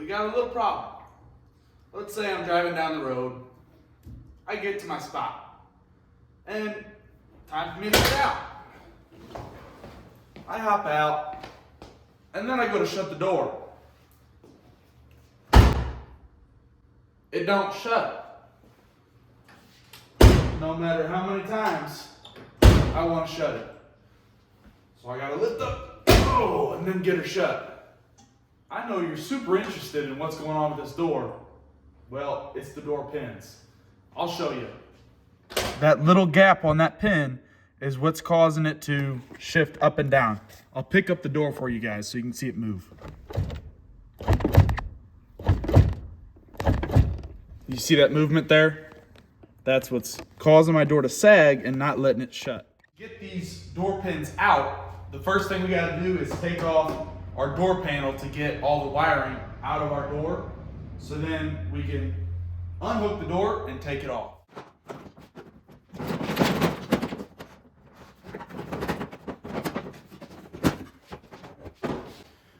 we got a little problem. Let's say I'm driving down the road. I get to my spot. And time for me to get out. I hop out. And then I go to shut the door. It don't shut. No matter how many times I want to shut it. So I gotta lift up, and then get her shut. I know you're super interested in what's going on with this door. Well, it's the door pins. I'll show you. That little gap on that pin is what's causing it to shift up and down. I'll pick up the door for you guys so you can see it move. You see that movement there? That's what's causing my door to sag and not letting it shut. Get these door pins out. The first thing we gotta do is take off our door panel to get all the wiring out of our door. So then we can unhook the door and take it off.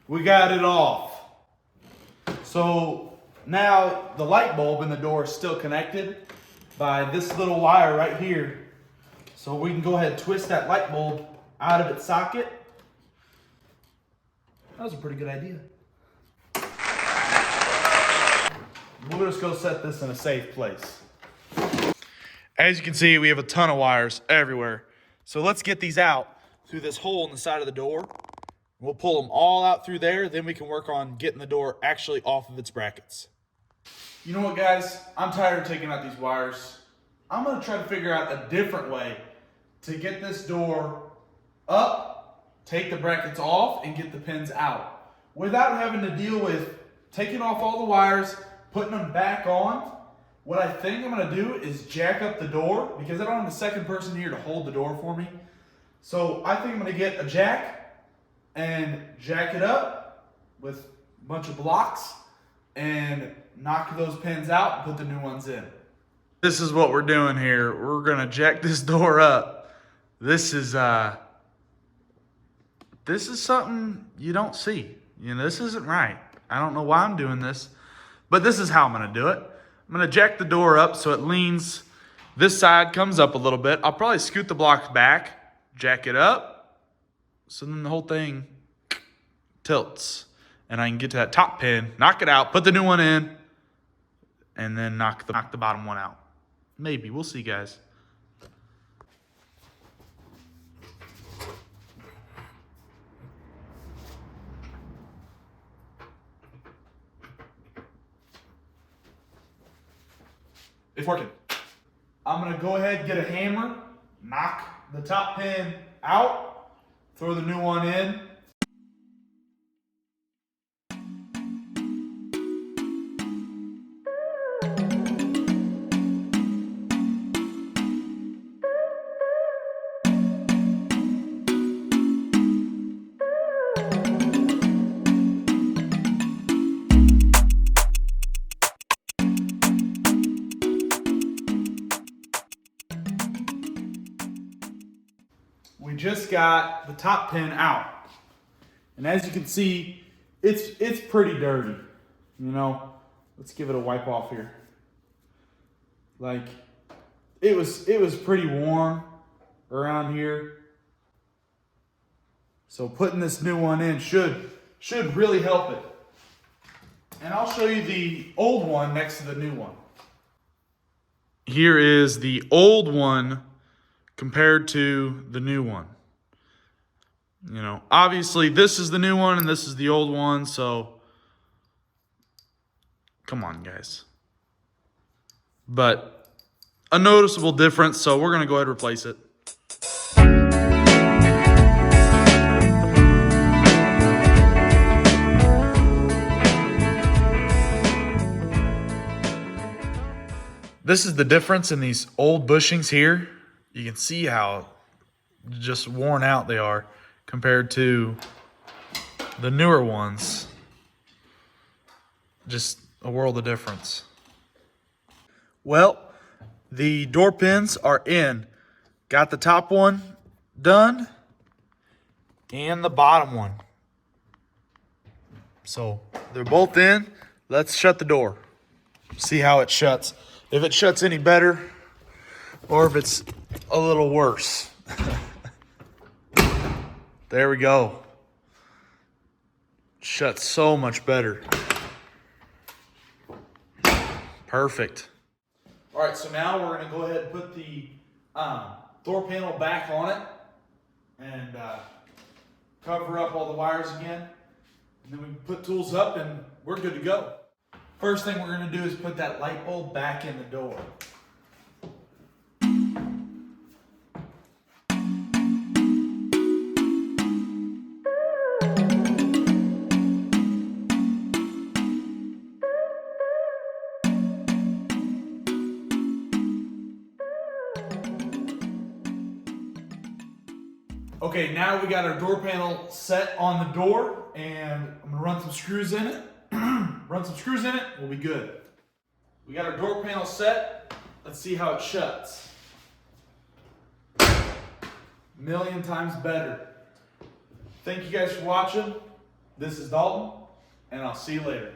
We got it off. So now the light bulb in the door is still connected by this little wire right here. So we can go ahead and twist that light bulb out of its socket. That was a pretty good idea. We'll just go set this in a safe place. As you can see, we have a ton of wires everywhere. So let's get these out through this hole in the side of the door. We'll pull them all out through there, then we can work on getting the door actually off of its brackets. You know what, guys? I'm tired of taking out these wires. I'm gonna try to figure out a different way to get this door up, take the brackets off, and get the pins out without having to deal with taking off all the wires, putting them back on. What I think I'm gonna do is jack up the door because I don't have a second person here to hold the door for me. So I think I'm gonna get a jack and jack it up with a bunch of blocks and knock those pins out and put the new ones in. This is what we're doing here. We're gonna jack this door up. This is something you don't see. You know, this isn't right. I don't know why I'm doing this, but this is how I'm gonna do it. I'm gonna jack the door up so it leans, this side comes up a little bit. I'll probably scoot the blocks back, jack it up, so then the whole thing tilts. And I can get to that top pin, knock it out, put the new one in, and then knock the bottom one out. Maybe, we'll see, guys. It's working. I'm gonna go ahead and get a hammer, knock the top pin out, throw the new one in. We just got the top pin out. And as you can see, it's pretty dirty. You know, let's give it a wipe off here. Like, it was pretty warm around here. So putting this new one in should really help it. And I'll show you the old one next to the new one. Here is the old one compared to the new one. You know, obviously this is the new one and this is the old one, so come on, guys. But a noticeable difference, so we're gonna go ahead and replace it. This is the difference in these old bushings here. You can see how just worn out they are compared to the newer ones. Just a world of difference. Well, the door pins are in. Got the top one done and the bottom one. So they're both in. Let's shut the door. See how it shuts. If it shuts any better or if it's a little worse. There we go. Shuts so much better. Perfect. All right, so now we're gonna go ahead and put the door panel back on it and cover up all the wires again. And then we can put tools up and we're good to go. First thing we're gonna do is put that light bulb back in the door. Okay, now we got our door panel set on the door, and I'm gonna run some screws in it. We'll be good. We got our door panel set. Let's see how it shuts. A million times better. Thank you guys for watching. This is Dalton, and I'll see you later.